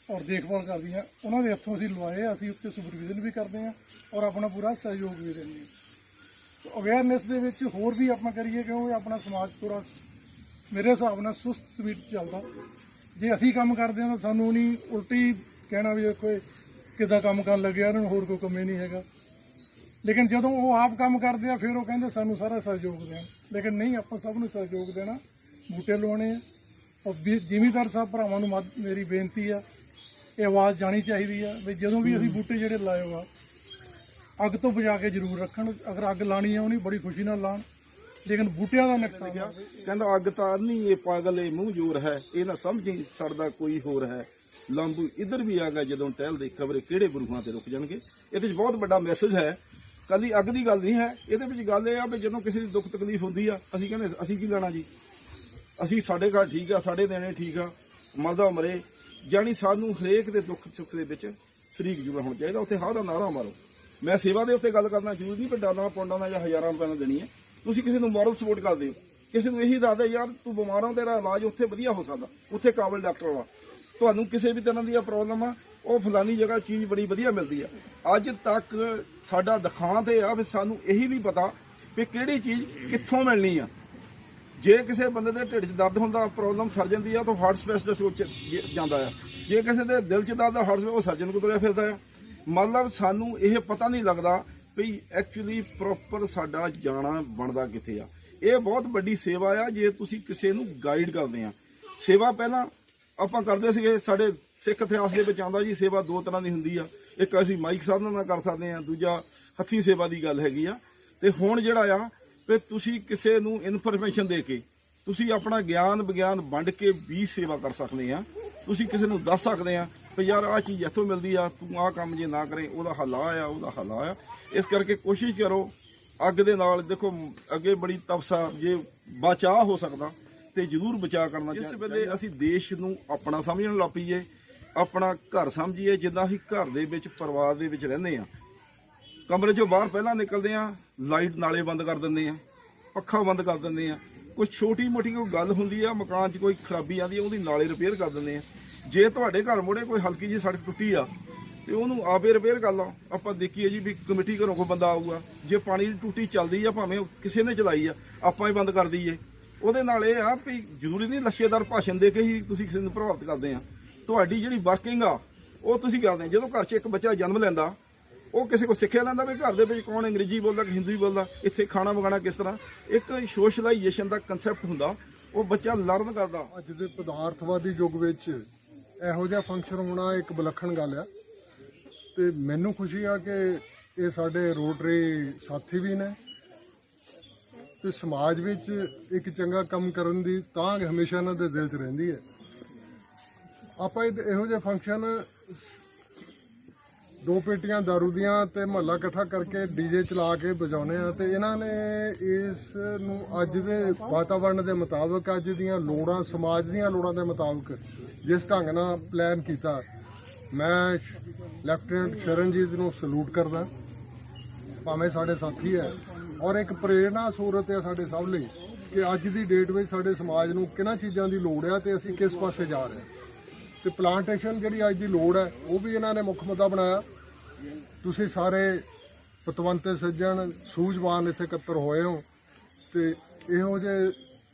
ਔਰ ਦੇਖਭਾਲ ਕਰਦੀਆਂ, ਉਹਨਾਂ ਦੇ ਹੱਥੋਂ ਅਸੀਂ ਲਵਾਏ। ਅਸੀਂ ਉੱਤੇ ਸੁਪਰਵਿਜ਼ਨ ਵੀ ਕਰਦੇ ਹਾਂ ਔਰ ਆਪਣਾ ਪੂਰਾ ਸਹਿਯੋਗ ਵੀ ਦਿੰਦੇ ਹਾਂ। ਅਵੇਅਰਨੈਸ ਦੇ ਵਿੱਚ ਹੋਰ ਵੀ ਆਪਾਂ ਕਰੀਏ, ਕਿਉਂਕਿ ਆਪਣਾ ਸਮਾਜ ਪੂਰਾ ਮੇਰੇ ਹਿਸਾਬ ਨਾਲ ਸੁਸਤ ਸਵੀਟ ਚੱਲਦਾ। ਜੇ ਅਸੀਂ ਕੰਮ ਕਰਦੇ ਹਾਂ ਤਾਂ ਸਾਨੂੰ ਨਹੀਂ ਉਲਟੀ ਕਹਿਣਾ ਵੀ ਕੋਈ ਕਿੱਦਾਂ ਕੰਮ ਕਰਨ ਲੱਗਿਆ, ਇਹਨਾਂ ਨੂੰ ਹੋਰ ਕੋਈ ਕੰਮ ਹੀ ਨਹੀਂ ਹੈਗਾ। ਲੇਕਿਨ ਜਦੋਂ ਉਹ ਆਪ ਕੰਮ ਕਰਦੇ ਆ ਫਿਰ ਉਹ ਕਹਿੰਦੇ ਸਾਨੂੰ ਸਾਰਾ ਸਹਿਯੋਗ ਦੇਣ। ਲੇਕਿਨ ਨਹੀਂ, ਆਪਾਂ ਸਭ ਨੂੰ ਸਹਿਯੋਗ ਦੇਣਾ, ਬੂਟੇ ਲਵਾਉਣੇ ਆ। ਔਰ ਜ਼ਿਮੀਂਦਾਰ ਸਾਹਿਬ ਭਰਾਵਾਂ ਨੂੰ ਮੇਰੀ ਬੇਨਤੀ ਆ, ਇਹ ਆਵਾਜ਼ ਜਾਣੀ ਚਾਹੀਦੀ ਆ ਵੀ ਜਦੋਂ ਵੀ ਅਸੀਂ ਬੂਟੇ ਜਿਹੜੇ ਲਾਏ ਹੋ ਆ ਅੱਗ ਤੋਂ ਬਚਾ ਕੇ ਜ਼ਰੂਰ ਰੱਖਣ। ਅਗਰ ਅੱਗ ਲਾਣੀ ਆ ਉਹਨੀ ਬੜੀ ਖੁਸ਼ੀ ਨਾਲ ਲਾਣ, ਲੇਕਿਨ ਬੂਟਿਆਂ ਦਾ ਨੁਕਸਾਨ ਆ। ਕਹਿੰਦਾ ਅੱਗ ਤਾਂ ਨਹੀਂ ਇਹ ਪਾਗਲ ਇਹ ਮੂੰਹ ਜੋਰ ਹੈ, ਇਹ ਨਾ ਸਮਝੀ ਸੜਦਾ ਕੋਈ ਹੋਰ ਹੈ, ਲੰਬੂ ਇੱਧਰ ਵੀ ਆ ਗਿਆ ਜਦੋਂ ਟਹਿਲਦੇ ਖਬਰੇ ਕਿਹੜੇ ਬਰੂਹਾਂ ਤੇ ਰੁਕ ਜਾਣਗੇ। ਇਹਦੇ ਵਿੱਚ ਬਹੁਤ ਵੱਡਾ ਮੈਸੇਜ ਹੈ। ਕੱਲੀ ਅੱਗ ਦੀ ਗੱਲ ਨਹੀਂ ਹੈ, ਇਹਦੇ ਵਿੱਚ ਗੱਲ ਇਹ ਆ ਵੀ ਜਦੋਂ ਕਿਸੇ ਦੀ ਦੁੱਖ ਤਕਲੀਫ ਹੁੰਦੀ ਆ ਅਸੀਂ ਕਹਿੰਦੇ ਅਸੀਂ ਕੀ ਲੈਣਾ ਜੀ, ਅਸੀਂ ਸਾਡੇ ਘਰ ਠੀਕ ਆ, ਸਾਡੇ ਦੇਣੇ ਠੀਕ ਆ, ਮਰਦਾ ਮਰੇ। ਜਾਣੀ ਸਾਨੂੰ ਹਰੇਕ ਦੇ ਦੁੱਖ ਸੁੱਖ ਦੇ ਵਿੱਚ ਸ਼ਰੀਕ ਜੁੜਨਾ ਹੋਣਾ ਚਾਹੀਦਾ। ਉੱਥੇ ਹਾਂ ਦਾ ਨਾਰਾ ਮਾਰੋ। ਮੈਂ ਸੇਵਾ ਦੇ ਉੱਤੇ ਗੱਲ ਕਰਨਾ ਜ਼ਰੂਰੀ ਨਹੀਂ ਵੀ ਡਾਲਰਾਂ ਪੌਂਡਾਂ ਦਾ ਜਾਂ ਹਜ਼ਾਰਾਂ ਰੁਪਏ ਨਾਲ ਦੇਣੀ ਹੈ। ਤੁਸੀਂ ਕਿਸੇ ਨੂੰ ਮੋਰਲ ਸਪੋਰਟ ਕਰਦੇ ਹੋ, ਕਿਸੇ ਨੂੰ ਇਹੀ ਦੱਸਦੇ ਯਾਰ ਤੂੰ ਬਿਮਾਰ ਆ, ਤੇਰਾ ਇਲਾਜ ਉੱਥੇ ਵਧੀਆ ਹੋ ਸਕਦਾ, ਉੱਥੇ ਕਾਬਲ ਡਾਕਟਰ ਵਾ, ਤੁਹਾਨੂੰ ਕਿਸੇ ਵੀ ਤਰ੍ਹਾਂ ਦੀ ਪ੍ਰੋਬਲਮ ਆ ਉਹ ਫਲਾਨੀ ਜਗ੍ਹਾ ਚੀਜ਼ ਬੜੀ ਵਧੀਆ ਮਿਲਦੀ ਆ। ਅੱਜ ਤੱਕ ਸਾਡਾ ਦਿਖਾਂਤ ਇਹ ਆ ਵੀ ਸਾਨੂੰ ਇਹੀ ਨਹੀਂ ਪਤਾ ਵੀ ਕਿਹੜੀ ਚੀਜ਼ ਕਿੱਥੋਂ ਮਿਲਣੀ ਆ। ਜੇ ਕਿਸੇ ਬੰਦੇ ਦੇ ਢਿੱਡ 'ਚ ਦਰਦ ਹੁੰਦਾ, ਪ੍ਰੋਬਲਮ ਸਰਜਨ ਦੀ ਆ ਤਾਂ ਹਾਰਟ ਸਪੈਸ਼ਲਿਸਟ ਕੋਲ ਜਾਂਦਾ ਆ। ਜੇ ਕਿਸੇ ਦੇ ਦਿਲ 'ਚ ਦਰਦ ਆ, ਹਾਰਟ ਉਹ ਸਰਜਨ ਕੋਲ ਤੁਰਿਆ ਫਿਰਦਾ ਆ। ਮਤਲਬ ਸਾਨੂੰ ਇਹ ਪਤਾ ਨਹੀਂ ਲੱਗਦਾ ਵੀ ਐਕਚੁਅਲੀ ਪ੍ਰੋਪਰ ਸਾਡਾ ਜਾਣਾ ਬਣਦਾ ਕਿੱਥੇ ਆ। ਇਹ ਬਹੁਤ ਵੱਡੀ ਸੇਵਾ ਆ ਜੇ ਤੁਸੀਂ ਕਿਸੇ ਨੂੰ ਗਾਈਡ ਕਰਦੇ ਆ। ਸੇਵਾ ਪਹਿਲਾਂ ਆਪਾਂ ਕਰਦੇ ਸੀਗੇ, ਸਾਡੇ ਸਿੱਖ ਇਤਿਹਾਸ ਦੇ ਵਿੱਚ ਆਉਂਦਾ ਜੀ ਸੇਵਾ ਦੋ ਤਰ੍ਹਾਂ ਦੀ ਹੁੰਦੀ ਆ। ਇੱਕ ਅਸੀਂ ਮਾਈਕ ਸਾਧਨ ਨਾਲ ਕਰ ਸਕਦੇ ਆ, ਦੂਜਾ ਹੱਥੀਂ ਸੇਵਾ ਦੀ ਗੱਲ ਹੈਗੀ ਆ। ਤੇ ਹੁਣ ਜਿਹੜਾ ਆ ਵੀ ਤੁਸੀਂ ਕਿਸੇ ਨੂੰ ਇਨਫੋਰਮੇਸ਼ਨ ਦੇ ਕੇ, ਤੁਸੀਂ ਆਪਣਾ ਗਿਆਨ ਵਿਗਿਆਨ ਵੰਡ ਕੇ ਵੀ ਸੇਵਾ ਕਰ ਸਕਦੇ ਆ। ਤੁਸੀਂ ਕਿਸੇ ਨੂੰ ਦੱਸ ਸਕਦੇ ਆ ਵੀ ਯਾਰ ਆਹ ਚੀਜ਼ ਇੱਥੋਂ ਮਿਲਦੀ ਆ, ਤੂੰ ਆਹ ਕੰਮ ਜੇ ਨਾ ਕਰੇ ਉਹਦਾ ਹੱਲ ਆ, ਉਹਦਾ ਹੱਲ ਆ। ਇਸ ਕਰਕੇ ਕੋਸ਼ਿਸ਼ ਕਰੋ ਅੱਗ ਦੇ ਨਾਲ, ਦੇਖੋ ਅੱਗੇ ਬੜੀ ਤਪਸਾ, ਜੇ ਬਚਾਅ ਹੋ ਸਕਦਾ ਤੇ ਜ਼ਰੂਰ ਬਚਾਅ ਕਰਨਾ ਚਾਹੀਦਾ। ਜਿਸ ਵੇਲੇ ਅਸੀਂ ਦੇਸ਼ ਨੂੰ ਆਪਣਾ ਸਮਝਣ ਲੱਗ ਪਈਏ, ਆਪਣਾ ਘਰ ਸਮਝੀਏ, ਜਿੱਦਾਂ ਅਸੀਂ ਘਰ ਦੇ ਵਿੱਚ ਪਰਿਵਾਰ ਦੇ ਵਿੱਚ ਰਹਿੰਦੇ ਆ, ਕਮਰੇ 'ਚੋਂ ਬਾਹਰ ਪਹਿਲਾਂ ਨਿਕਲਦੇ ਆ, ਲਾਈਟ ਨਾਲੇ ਬੰਦ ਕਰ ਦਿੰਦੇ ਆ, ਪੱਖਾ ਬੰਦ ਕਰ ਦਿੰਦੇ ਆ। ਕੋਈ ਛੋਟੀ ਮੋਟੀ ਕੋਈ ਗੱਲ ਹੁੰਦੀ ਆ, ਮਕਾਨ 'ਚ ਕੋਈ ਖਰਾਬੀ ਆਉਂਦੀ ਆ, ਉਹਦੀ ਨਾਲੇ ਰਿਪੇਅਰ ਕਰ ਦਿੰਦੇ ਆ। ਜੇ ਤੁਹਾਡੇ ਘਰ ਮੋੜੇ ਕੋਈ ਹਲਕੀ ਜਿਹੀ ਸੜਕ ਟੁੱਟੀ ਆ ਤੇ ਉਹਨੂੰ ਆਪੇ ਰਿਪੇਅਰ ਕਰ ਲਾ। ਆਪਾਂ ਦੇਖੀਏ ਜੀ ਵੀ ਕਮੇਟੀ ਘਰੋਂ ਕੋਈ ਬੰਦਾ ਆਊਗਾ, ਜੇ ਪਾਣੀ ਦੀ ਟੂਟੀ ਚੱਲਦੀ ਆ, ਭਾਵੇਂ ਕਿਸੇ ਨੇ ਚਲਾਈ ਆ, ਆਪਾਂ ਹੀ ਬੰਦ ਕਰ ਦਈਏ। ਉਹਦੇ ਨਾਲ ਇਹ ਆ ਵੀ ਜ਼ਰੂਰੀ ਨਹੀਂ ਲੱਛੇਦਾਰ ਭਾਸ਼ਣ ਦੇ ਕੇ ਹੀ ਤੁਸੀਂ ਕਿਸੇ ਨੂੰ ਪ੍ਰਭਾਵਿਤ ਕਰਦੇ ਆ। ਤੁਹਾਡੀ ਜਿਹੜੀ ਵਰਕਿੰਗ ਆ ਉਹ ਤੁਸੀਂ ਕਰਦੇ ਆ। ਜਦੋਂ ਘਰ 'ਚ ਇੱਕ ਬੱਚਾ ਜਨਮ ਲੈਂਦਾ, ਉਹ ਕਿਸੇ ਕੋਲ ਸਿੱਖਿਆ ਲੈਂਦਾ ਵੀ ਘਰ ਦੇ ਵਿੱਚ ਕੌਣ ਅੰਗਰੇਜ਼ੀ ਬੋਲਦਾ ਕਿ ਹਿੰਦੀ ਬੋਲਦਾ, ਇੱਥੇ ਖਾਣਾ ਮੰਗਾਉਣਾ ਕਿਸ ਤਰ੍ਹਾਂ, ਇੱਕ ਸੋਸ਼ਲਾਈਜੇਸ਼ਨ ਦਾ ਕਨਸੈਪਟ ਹੁੰਦਾ, ਉਹ ਬੱਚਾ ਲਰਨ ਕਰਦਾ। ਅੱਜ ਦੇ ਪਦਾਰਥਵਾਦੀ ਯੁੱਗ ਵਿੱਚ ਇਹੋ ਜਿਹਾ ਫੰਕਸ਼ਨ ਹੋਣਾ ਇੱਕ ਵਿਲੱਖਣ ਗੱਲ ਆ ਤੇ ਮੈਨੂੰ ਖੁਸ਼ੀ ਆ ਕਿ ਇਹ ਸਾਡੇ ਰੋਟਰੀ ਸਾਥੀ ਵੀ ਨੇ ਤੇ ਸਮਾਜ ਵਿੱਚ ਇੱਕ ਚੰਗਾ ਕੰਮ ਕਰਨ ਦੀ ਤਾਂ ਹਮੇਸ਼ਾ ਇਹਨਾਂ ਦੇ ਦਿਲ 'ਚ ਰਹਿੰਦੀ ਹੈ। ਆਪਾਂ ਇਹੋ ਜਿਹੇ ਫੰਕਸ਼ਨ 2 ਪੇਟੀਆਂ ਦਾਰੂ ਦੀਆਂ ਤੇ ਮਹੱਲਾ ਇਕੱਠਾ ਕਰਕੇ ਡੀਜੇ ਚਲਾ ਕੇ ਵਜਾਉਂਦੇ ਆ ਤੇ ਇਹਨਾਂ ਨੇ ਇਸ ਨੂੰ ਅੱਜ ਦੇ ਵਾਤਾਵਰਣ ਦੇ ਮੁਤਾਬਕ, ਅੱਜ ਦੀਆਂ ਲੋੜਾਂ, ਸਮਾਜ ਦੀਆਂ ਲੋੜਾਂ ਦੇ ਮੁਤਾਬਕ ਜਿਸ ਢੰਗ ਨਾਲ ਪਲਾਨ ਕੀਤਾ, ਮੈਂ ਲੈਫਟੀਨੈਂਟ ਸ਼ਰਨਜੀਤ ਨੂੰ ਸਲੂਟ ਕਰਦਾ। ਭਾਵੇਂ ਸਾਡੇ ਸਾਥੀ ਹੈ ਔਰ ਇੱਕ ਪ੍ਰੇਰਣਾ ਸੂਰਤ ਹੈ ਸਾਡੇ ਸਭ ਲਈ ਕਿ ਅੱਜ ਦੀ ਡੇਟ ਵਿੱਚ ਸਾਡੇ ਸਮਾਜ ਨੂੰ ਕਿਹਨਾਂ ਚੀਜ਼ਾਂ ਦੀ ਲੋੜ ਹੈ ਤੇ ਅਸੀਂ ਕਿਸ ਪਾਸੇ ਜਾ ਰਹੇ ਹਾਂ। ਤੇ ਪਲਾਂਟੇਸ਼ਨ ਜਿਹੜੀ ਅੱਜ ਦੀ ਲੋੜ ਹੈ ਉਹ ਵੀ ਇਹਨਾਂ ਨੇ ਮੁੱਖ ਮੁੱਦਾ ਬਣਾਇਆ। ਤੁਸੀਂ ਸਾਰੇ ਪਤਵੰਤ ਸੱਜਣ ਸੂਝਵਾਨ ਇੱਥੇ ਇਕੱਤਰ ਹੋਏ ਹੋ ਤੇ ਇਹੋ ਜਿਹੇ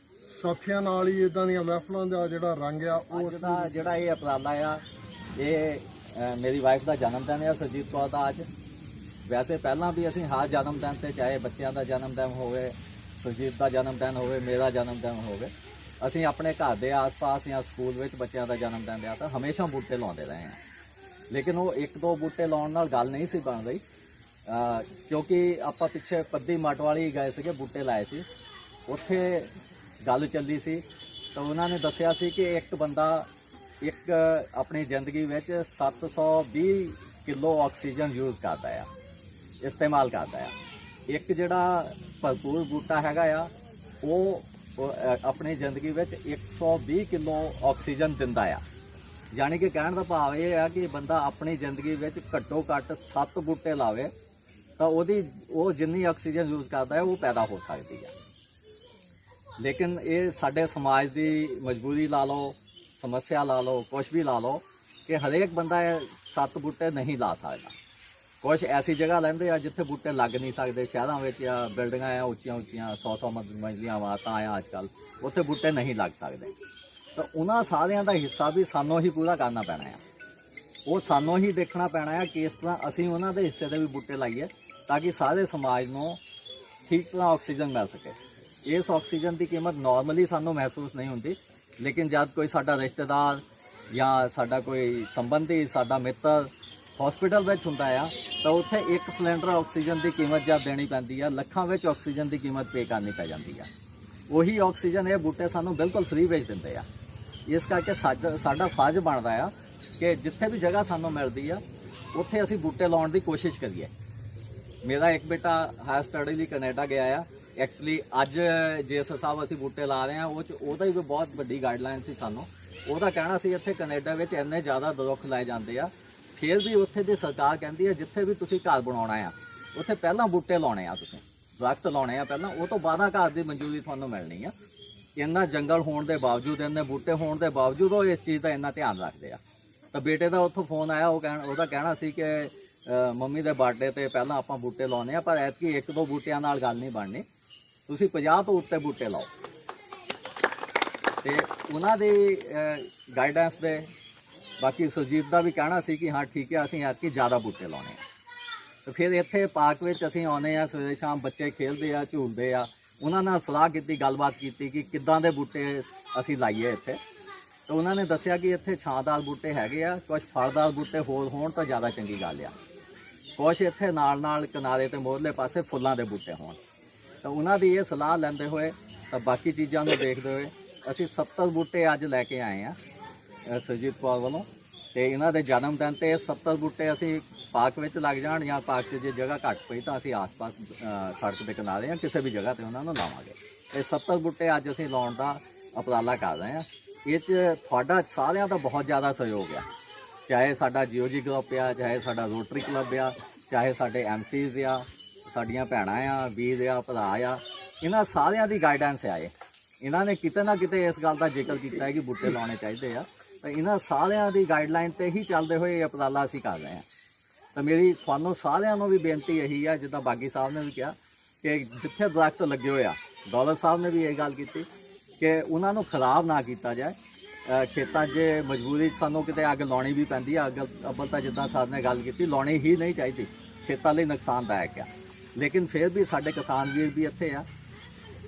ਸਾਥੀਆਂ ਨਾਲ ਹੀ ਇਦਾਂ ਦੀਆਂ ਮਹਿਫਲਾਂ ਦਾ ਜਿਹੜਾ ਰੰਗ ਆ ਉਹ ਅੱਜ ਦਾ ਜਿਹੜਾ ਇਹ ਉਪਰਾਲਾ ਆ, ਇਹ ਮੇਰੀ ਵਾਈਫ ਦਾ ਜਨਮ ਦਿਨ ਆ, ਸਰਜੀਤ ਕੌਰ ਦਾ ਅੱਜ। ਵੈਸੇ ਪਹਿਲਾਂ ਵੀ ਅਸੀਂ ਹਰ ਜਨਮ ਦਿਨ ਤੇ, ਚਾਹੇ ਬੱਚਿਆਂ ਦਾ ਜਨਮ ਦਿਨ ਹੋਵੇ, ਸਰਜੀਤ ਦਾ ਜਨਮ ਦਿਨ ਹੋਵੇ, ਮੇਰਾ ਜਨਮ ਦਿਨ ਹੋਵੇ, ਅਸੀਂ ਆਪਣੇ ਘਰ ਦੇ ਆਸ-ਪਾਸ ਜਾਂ ਸਕੂਲ ਵਿੱਚ ਬੱਚਿਆਂ ਦਾ ਜਨਮ ਦਿਨ ਦਿਆ ਤਾਂ ਹਮੇਸ਼ਾ ਬੂਟੇ ਲਾਉਂਦੇ ਰਹੇ ਹਾਂ। ਲੇਕਿਨ ਉਹ 1-2 ਬੂਟੇ ਲਾਉਣ ਨਾਲ ਗੱਲ ਨਹੀਂ ਸੀ ਬਣ ਰਹੀ, ਕਿਉਂਕਿ ਆਪਾਂ ਪਿੱਛੇ ਪੱਦੀ ਮੱਟ ਵਾਲੀ ਗਏ ਸੀਗੇ, ਬੂਟੇ ਲਾਏ ਸੀ, ਉੱਥੇ ਗੱਲ ਚੱਲੀ ਸੀ ਤਾਂ ਉਹਨਾਂ ਨੇ ਦੱਸਿਆ ਸੀ ਕਿ ਇੱਕ ਬੰਦਾ ਇੱਕ ਆਪਣੀ ਜ਼ਿੰਦਗੀ ਵਿੱਚ 720 ਕਿਲੋ ਆਕਸੀਜਨ ਯੂਜ਼ ਕਰਦਾ ਆ, ਇਸਤੇਮਾਲ ਕਰਦਾ ਆ। ਇੱਕ ਜਿਹੜਾ ਭਰਪੂਰ ਬੂਟਾ ਹੈਗਾ ਆ ਉਹ ਆਪਣੀ ਜ਼ਿੰਦਗੀ ਵਿੱਚ 120 ਕਿਲੋ ਆਕਸੀਜਨ ਦਿੰਦਾ ਆ। ਯਾਨੀ ਕਿ ਕਹਿਣ ਦਾ ਭਾਵ ਇਹ ਆ ਕਿ ਬੰਦਾ ਆਪਣੀ ਜ਼ਿੰਦਗੀ ਵਿੱਚ ਘੱਟੋ ਘੱਟ 7 ਬੂਟੇ ਲਾਵੇ ਤਾਂ ਉਹ ਜਿੰਨੀ ਆਕਸੀਜਨ ਯੂਜ਼ ਕਰਦਾ ਹੈ ਉਹ ਪੈਦਾ ਹੋ ਸਕਦੀ ਹੈ। ਲੇਕਿਨ ਇਹ ਸਾਡੇ ਸਮਾਜ ਦੀ ਮਜਬੂਰੀ ਲਾ ਲਓ, ਸਮੱਸਿਆ ਲਾ ਲਓ, ਕੁਛ ਵੀ ਲਾ ਲਓ ਕਿ ਹਰੇਕ ਬੰਦਾ 7 ਬੂਟੇ ਨਹੀਂ ਲਾ ਸਕਦਾ। ਕੁਛ ਐਸੀ ਜਗ੍ਹਾ ਲੈਂਦੇ ਆ ਜਿੱਥੇ ਬੂਟੇ ਲੱਗ ਨਹੀਂ ਸਕਦੇ, ਸ਼ਹਿਰਾਂ ਵਿੱਚ ਆ ਬਿਲਡਿੰਗਾਂ ਆ ਉੱਚੀਆਂ 100 ਮੰਜ਼ਲੀਆਂ ਵਾਤਾਂ ਆ ਅੱਜ ਕੱਲ੍ਹ, ਉੱਥੇ ਬੂਟੇ ਨਹੀਂ ਲੱਗ ਸਕਦੇ। ਤਾਂ ਉਹਨਾਂ ਸਾਰਿਆਂ ਦਾ ਹਿੱਸਾ ਵੀ ਸਾਨੂੰ ਹੀ ਪੂਰਾ ਕਰਨਾ ਪੈਣਾ ਆ। ਉਹ ਸਾਨੂੰ ਹੀ ਦੇਖਣਾ ਪੈਣਾ ਆ ਕਿ ਇਸ ਤਰ੍ਹਾਂ ਅਸੀਂ ਉਹਨਾਂ ਦੇ ਹਿੱਸੇ ਦੇ ਵੀ ਬੂਟੇ ਲਾਈਏ ਤਾਂ ਕਿ ਸਾਰੇ ਸਮਾਜ ਨੂੰ ਠੀਕ ਤਰ੍ਹਾਂ ਆਕਸੀਜਨ ਮਿਲ ਸਕੇ। ਇਸ ਆਕਸੀਜਨ ਦੀ ਕੀਮਤ ਨਾਰਮਲੀ ਸਾਨੂੰ ਮਹਿਸੂਸ ਨਹੀਂ ਹੁੰਦੀ, ਲੇਕਿਨ ਜਦ ਕੋਈ ਸਾਡਾ ਰਿਸ਼ਤੇਦਾਰ ਜਾਂ ਸਾਡਾ ਕੋਈ ਸੰਬੰਧੀ, ਸਾਡਾ ਮਿੱਤਰ ਹਸਪੀਟਲ ਵਿੱਚ ਹੁੰਦਾ ਆ ਤਾਂ ਉੱਥੇ 1 ਸਿਲੰਡਰ ਆਕਸੀਜਨ ਦੀ ਕੀਮਤ ਜਦ ਦੇਣੀ ਪੈਂਦੀ ਆ, ਲੱਖਾਂ ਵਿੱਚ ਆਕਸੀਜਨ ਦੀ ਕੀਮਤ ਪੇ ਕਰਨੀ ਪੈ ਜਾਂਦੀ ਆ। ਉਹੀ ਆਕਸੀਜਨ ਇਹ ਬੂਟੇ ਸਾਨੂੰ ਬਿਲਕੁਲ ਫ੍ਰੀ ਵੇਚ ਦਿੰਦੇ ਆ। ਇਸ ਕਰਕੇ ਸਾਡਾ ਫਰਜ਼ ਬਣਦਾ ਆ ਕਿ ਜਿੱਥੇ ਵੀ ਜਗ੍ਹਾ ਸਾਨੂੰ ਮਿਲਦੀ ਆ ਉੱਥੇ ਅਸੀਂ ਬੂਟੇ ਲਾਉਣ ਦੀ ਕੋਸ਼ਿਸ਼ ਕਰੀਏ। ਮੇਰਾ ਇੱਕ ਬੇਟਾ ਹਾਇਰ ਸਟੱਡੀ ਲਈ ਕੈਨੇਡਾ ਗਿਆ ਆ। ਐਕਚੁਅਲੀ ਅੱਜ ਜਿਸ ਹਿਸਾਬ ਅਸੀਂ ਬੂਟੇ ਲਾ ਰਹੇ ਆ ਉਹਦਾ ਹੀ ਬਹੁਤ ਵੱਡੀ ਗਾਈਡਲਾਈਨ ਸੀ ਸਾਨੂੰ। ਉਹਦਾ ਕਹਿਣਾ ਸੀ ਇੱਥੇ ਕੈਨੇਡਾ ਵਿੱਚ ਇੰਨੇ ਜ਼ਿਆਦਾ ਰੁੱਖ ਲਾਏ ਜਾਂਦੇ ਆ, ਫਿਰ ਵੀ ਉੱਥੇ ਦੀ ਸਰਕਾਰ ਕਹਿੰਦੀ ਹੈ ਜਿੱਥੇ ਵੀ ਤੁਸੀਂ ਘਰ ਬਣਾਉਣਾ ਆ ਉੱਥੇ ਪਹਿਲਾਂ ਬੂਟੇ ਲਾਉਣੇ ਆ ਤੁਸੀਂ। ਦਰਖਤ ਲਾਉਣੇ ਆ ਪਹਿਲਾਂ, ਉਹ ਤੋਂ ਬਾਅਦ ਘਰ ਦੀ ਮਨਜ਼ੂਰੀ ਤੁਹਾਨੂੰ ਮਿਲਣੀ ਆ। ਇੰਨਾ ਜੰਗਲ ਹੋਣ ਦੇ ਬਾਵਜੂਦ, ਇੰਨੇ ਬੂਟੇ ਹੋਣ ਦੇ ਬਾਵਜੂਦ ਉਹ ਇਸ ਚੀਜ਼ ਦਾ ਇੰਨਾ ਧਿਆਨ ਰੱਖਦੇ ਆ। ਤਾਂ ਬੇਟੇ ਦਾ ਉੱਥੋਂ ਫੋਨ ਆਇਆ, ਉਹਦਾ ਕਹਿਣਾ ਸੀ ਕਿ ਮੰਮੀ ਦੇ ਬਰਥਡੇ ਤੇ ਪਹਿਲਾਂ ਆਪਾਂ ਬੂਟੇ ਲਾਉਣੇ ਆ, ਪਰ ਐਤਕੀ 1-2 ਬੂਟਿਆਂ ਨਾਲ ਗੱਲ ਨਹੀਂ ਬਣਨੀ, ਤੁਸੀਂ 50 ਤੋਂ ਉੱਤੇ ਬੂਟੇ ਲਾਓ। ਤੇ ਉਹਨਾਂ ਦੀ ਗਾਈਡੈਂਸ ਦੇ ਬਾਕੀ ਸੁਰਜੀਤ ਦਾ ਵੀ ਕਹਿਣਾ ਸੀ ਕਿ ਹਾਂ ਠੀਕ ਹੈ, ਅਸੀਂ ਐਤਕੀ ਜ਼ਿਆਦਾ ਬੂਟੇ ਲਾਉਣੇ ਆ। ਤੇ ਫਿਰ ਇੱਥੇ ਪਾਰਕ ਵਿੱਚ ਅਸੀਂ ਆਉਂਦੇ ਆ, ਸਵੇਰੇ ਸ਼ਾਮ ਬੱਚੇ ਖੇਡਦੇ ਆ, ਝੂਲਦੇ ਆ, ਉਹਨਾਂ ਨਾਲ ਸਲਾਹ ਕੀਤੀ, ਗੱਲਬਾਤ ਕੀਤੀ ਕਿ ਕਿੱਦਾਂ ਦੇ ਬੂਟੇ ਅਸੀਂ ਲਾਈਏ ਇੱਥੇ। ਤਾਂ ਉਹਨਾਂ ਨੇ ਦੱਸਿਆ ਕਿ ਇੱਥੇ ਛਾਂਦਾਰ ਬੂਟੇ ਹੈਗੇ ਆ, ਕੁਝ ਫਲਦਾਰ ਬੂਟੇ ਹੋਰ ਹੋਣ ਤਾਂ ਜ਼ਿਆਦਾ ਚੰਗੀ ਗੱਲ ਆ, ਕੁਛ ਇੱਥੇ ਨਾਲ ਕਿਨਾਰੇ ਤੇ ਮੋਹਰਲੇ ਪਾਸੇ ਫੁੱਲਾਂ ਦੇ ਬੂਟੇ ਹੋਣ। ਤਾਂ ਉਹਨਾਂ ਦੀ ਇਹ ਸਲਾਹ ਲੈਂਦੇ ਹੋਏ ਤਾਂ ਬਾਕੀ ਚੀਜ਼ਾਂ ਨੂੰ ਦੇਖਦੇ ਹੋਏ ਅਸੀਂ 70 ਬੂਟੇ ਅੱਜ ਲੈ ਕੇ ਆਏ ਆ ਸੁਰਜੀਤ ਕੌਰ ਵੱਲੋਂ। ਤੇ ਇਹਨਾਂ ਦੇ ਜਨਮ ਦਿਨ ਤੇ 70 ਬੂਟੇ ਅਸੀਂ ਪਾਰਕ ਵਿੱਚ ਲੱਗ ਜਾਣ, ਜਾਂ ਪਾਰਕ 'ਚ ਜੇ ਜਗ੍ਹਾ ਘੱਟ ਪਈ ਤਾਂ ਅਸੀਂ ਆਸ-ਪਾਸ ਸੜਕ ਦੇ ਕਿਨਾਰੇ ਜਾਂ ਕਿਸੇ ਵੀ ਜਗ੍ਹਾ ਤੇ ਉਹਨਾਂ ਨੂੰ ਲਾਵਾਂਗੇ। ਤੇ 70 ਬੂਟੇ ਅੱਜ ਅਸੀਂ ਲਾਉਣ ਦਾ ਉਪਰਾਲਾ ਕਰ ਰਹੇ ਹਾਂ। ਇਹ 'ਚ ਤੁਹਾਡਾ ਸਾਰਿਆਂ ਦਾ ਬਹੁਤ ਜ਼ਿਆਦਾ ਸਹਿਯੋਗ ਆ, ਚਾਹੇ ਸਾਡਾ ਜੀਓਜੀ ਗਰੁੱਪ ਆ, ਚਾਹੇ ਸਾਡਾ ਰੋਟਰੀ ਕਲੱਬ ਆ, ਚਾਹੇ ਸਾਡੇ ਐਮਸੀਜ਼ ਆ, ਸਾਡੀਆਂ ਭੈਣਾਂ ਆ, ਵੀਰ ਆ, ਭਰਾ ਆ, ਇਹਨਾਂ ਸਾਰਿਆਂ ਦੀ ਗਾਈਡੈਂਸ ਆ। ਇਹਨਾਂ ਨੇ ਕਿਤੇ ਨਾ ਕਿਤੇ ਇਸ ਗੱਲ ਦਾ ਜ਼ਿਕਰ ਕੀਤਾ ਹੈ ਕਿ ਬੂਟੇ ਲਾਉਣੇ ਚਾਹੀਦੇ ਆ। ਤਾਂ ਇਹਨਾਂ ਸਾਰਿਆਂ ਦੀ ਗਾਈਡਲਾਈਨ ਤੇ ਹੀ ਚੱਲਦੇ ਹੋਏ ਇਹ ਉਪਰਾਲਾ ਅਸੀਂ ਕਰ ਰਹੇ ਹਾਂ। ਤਾਂ ਮੇਰੀ ਤੁਹਾਨੂੰ ਸਾਰਿਆਂ ਨੂੰ ਵੀ ਬੇਨਤੀ ਇਹੀ ਆ, ਜਿੱਦਾਂ ਬਾਗੀ ਸਾਹਿਬ ਨੇ ਵੀ ਕਿਹਾ ਕਿ ਜਿੱਥੇ ਦਰਖਤ ਲੱਗੇ ਹੋਏ ਆ, ਦੌਲਤ ਸਾਹਿਬ ਨੇ ਵੀ ਇਹ ਗੱਲ ਕੀਤੀ ਕਿ ਉਹਨਾਂ ਨੂੰ ਖਰਾਬ ਨਾ ਕੀਤਾ ਜਾਏ। ਖੇਤਾਂ 'ਚ ਮਜਬੂਰੀ 'ਚ ਸਾਨੂੰ ਕਿਤੇ ਅੱਗ ਲਾਉਣੀ ਵੀ ਪੈਂਦੀ ਆ। ਅੱਬਲ ਤਾਂ ਜਿੱਦਾਂ ਸਾਹਿਬ ਨੇ ਗੱਲ ਕੀਤੀ, ਲਾਉਣੀ ਹੀ ਨਹੀਂ ਚਾਹੀਦੀ, ਖੇਤਾਂ ਲਈ ਨੁਕਸਾਨਦਾਇਕ ਆ। ਲੇਕਿਨ ਫਿਰ ਵੀ ਸਾਡੇ ਕਿਸਾਨ ਵੀਰ ਵੀ ਇੱਥੇ ਆ,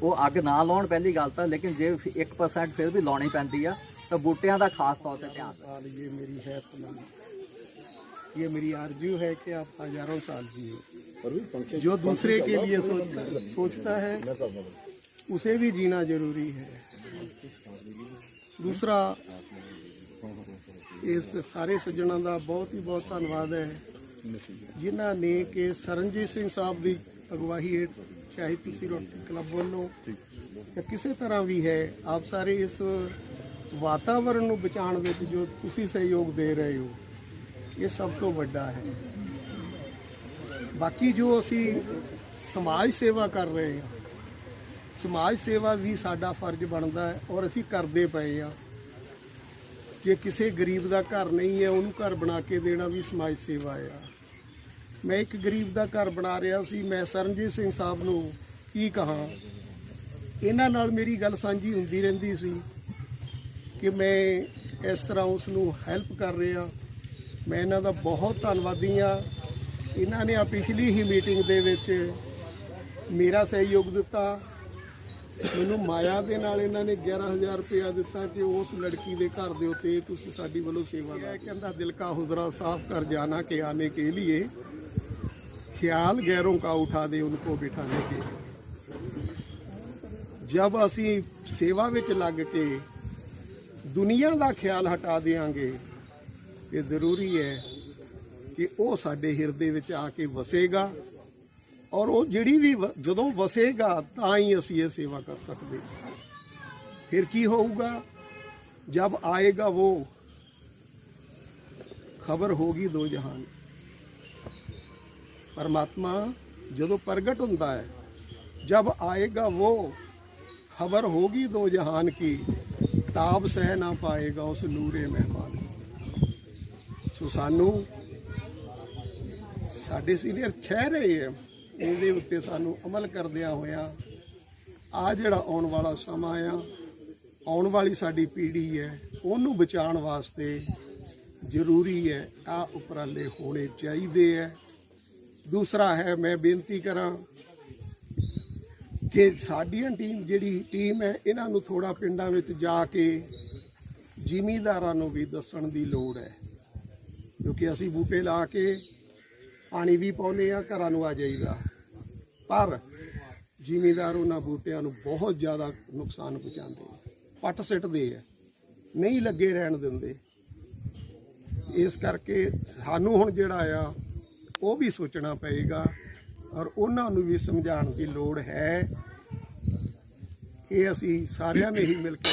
ਉਹ ਅੱਗ ਨਾ ਲਾਉਣ ਪਹਿਲੀ ਗੱਲ ਤਾਂ, ਲੇਕਿਨ ਜੇ 1% ਫਿਰ ਵੀ ਲਾਉਣੀ ਪੈਂਦੀ ਆ ਤਾਂ ਬੂਟਿਆਂ ਦਾ ਖਾਸ तौर पे ध्यान। साल ये मेरी है तमन्ना, ये मेरी आरजू है कि आप हजारों साल जिए। जो दूसरे के लिए सोचता है उसे भी जीना जरूरी है। दूसरा, इस सारे सज्जणों का बहुत ही बहुत धन्यवाद है जिन्हों ने कि सरनजीत सिंह साहब की अगवाही हेठ, चाहे तुसी रोटरी क्लब वालों या किसी तरह भी है, आप सारे इस ਵਾਤਾਵਰਣ ਨੂੰ ਬਚਾਉਣ ਵਿੱਚ ਜੋ ਤੁਸੀਂ ਸਹਿਯੋਗ ਦੇ ਰਹੇ ਹੋ, ਇਹ ਸਭ ਤੋਂ ਵੱਡਾ ਹੈ। ਬਾਕੀ ਜੋ ਅਸੀਂ ਸਮਾਜ ਸੇਵਾ ਕਰ ਰਹੇ ਹਾਂ, ਸਮਾਜ ਸੇਵਾ ਵੀ ਸਾਡਾ ਫਰਜ਼ ਬਣਦਾ ਹੈ ਔਰ ਅਸੀਂ ਕਰਦੇ ਪਏ ਹਾਂ। ਜੇ ਕਿਸੇ ਗਰੀਬ ਦਾ ਘਰ ਨਹੀਂ ਹੈ, ਉਹਨੂੰ ਘਰ ਬਣਾ ਕੇ ਦੇਣਾ ਵੀ ਸਮਾਜ ਸੇਵਾ ਆ। ਮੈਂ ਇੱਕ ਗਰੀਬ ਦਾ ਘਰ ਬਣਾ ਰਿਹਾ ਸੀ, ਮੈਂ ਸਰਨਜੀਤ ਸਿੰਘ ਸਾਹਿਬ ਨੂੰ ਕੀ ਕਹਾਂ, ਇਹਨਾਂ ਨਾਲ ਮੇਰੀ ਗੱਲ ਸਾਂਝੀ ਹੁੰਦੀ ਰਹਿੰਦੀ ਸੀ ਕਿ ਮੈਂ ਇਸ ਤਰ੍ਹਾਂ ਉਸ ਨੂੰ ਹੈਲਪ ਕਰ ਰਿਹਾ। ਮੈਂ ਇਹਨਾਂ ਦਾ ਬਹੁਤ ਧੰਨਵਾਦੀ ਹਾਂ। ਇਹਨਾਂ ਨੇ ਆ ਪਿਛਲੀ ਹੀ ਮੀਟਿੰਗ ਦੇ ਵਿੱਚ ਮੇਰਾ ਸਹਿਯੋਗ ਦਿੱਤਾ। ਮੈਨੂੰ ਮਾਇਆ ਦੇ ਨਾਲ ਇਹਨਾਂ ਨੇ 11,000 ਰੁਪਇਆ ਦਿੱਤਾ ਕਿ ਉਸ ਲੜਕੀ ਦੇ ਘਰ ਦੇ ਉੱਤੇ ਤੁਸੀਂ ਸਾਡੀ ਵੱਲੋਂ ਸੇਵਾ ਦਾ। ਕਹਿੰਦਾ ਦਿਲ ਕਾ ਹੁਜ਼ਰਾ ਸਾਫ਼ ਕਰ ਜਾना के आने के लिए ख्याल गैरों का उठा दे उनको बिठाने के। जब ਅਸੀਂ ਸੇਵਾ ਵਿੱਚ ਲੱਗ ਕੇ ਦੁਨੀਆ ਦਾ ਖਿਆਲ ਹਟਾ ਦੇਵਾਂਗੇ, ਇਹ ਜ਼ਰੂਰੀ ਹੈ ਕਿ ਉਹ ਸਾਡੇ ਹਿਰਦੇ ਵਿੱਚ ਆ ਕੇ ਵਸੇਗਾ, ਔਰ ਉਹ ਜਿਹੜੀ ਵੀ ਜਦੋਂ ਵਸੇਗਾ ਤਾਂ ਹੀ ਅਸੀਂ ਇਹ ਸੇਵਾ ਕਰ ਸਕਦੇ। ਫਿਰ ਕੀ ਹੋਊਗਾ, ਜਬ ਆਏਗਾ ਉਹ ਖਬਰ ਹੋਗੀ ਦੋ ਜਹਾਨ। परमात्मा ਜਦੋਂ प्रगट ਹੁੰਦਾ है, जब आएगा वो खबर होगी दो जहान की, ताब सह ना पाएगा उस नूरे मेहमान। सो सानू साडे सीनियर कह रहे हैं, ਇਹਦੇ ਉੱਤੇ ਸਾਨੂੰ ਅਮਲ ਕਰਦਿਆਂ ਹੋਇਆਂ ਆ ਜਿਹੜਾ ਆਉਣ ਵਾਲਾ ਸਮਾਂ ਆ, ਆਉਣ ਵਾਲੀ ਸਾਡੀ ਪੀੜ੍ਹੀ ਹੈ, ਉਹਨੂੰ ਬਚਾਉਣ ਵਾਸਤੇ ਜ਼ਰੂਰੀ ਹੈ ਆ ਉਪਰਾਲੇ ਹੋਣੇ ਚਾਹੀਦੇ ਹੈ। दूसरा है, मैं बेनती करा कि साडियां ਜਿਹੜੀ ਟੀਮ ਹੈ, ਇਹਨਾਂ ਨੂੰ ਥੋੜਾ ਪਿੰਡਾਂ ਵਿੱਚ ਜਾ ਕੇ ਜ਼ਿਮੀਂਦਾਰਾਂ ਨੂੰ ਵੀ ਦੱਸਣ ਦੀ ਲੋੜ ਹੈ, ਕਿਉਂਕਿ ਅਸੀਂ ਬੂਟੇ ਲਾ ਕੇ ਪਾਣੀ ਵੀ ਪਾਉਂਦੇ ਆ, ਘਰਾਂ ਨੂੰ ਆ ਜਾਈਦਾ, ਪਰ ਜ਼ਿਮੀਂਦਾਰ ਉਹਨਾਂ ਬੂਟਿਆਂ ਨੂੰ ਬਹੁਤ ਜ਼ਿਆਦਾ ਨੁਕਸਾਨ ਪਹੁੰਚਾਉਂਦੇ, ਪੱਟ ਸਿੱਟਦੇ ਆ, ਨਹੀਂ ਲੱਗੇ ਰਹਿਣ ਦਿੰਦੇ। ਇਸ ਕਰਕੇ ਸਾਨੂੰ ਹੁਣ ਜਿਹੜਾ ਆ ਉਹ ਵੀ ਸੋਚਣਾ ਪਏਗਾ, ਔਰ ਉਹਨਾਂ ਨੂੰ ਵੀ ਸਮਝਾਉਣ ਦੀ ਲੋੜ ਹੈ ਕਿ ਅਸੀਂ ਸਾਰਿਆਂ ਨੇ ਹੀ ਮਿਲ ਕੇ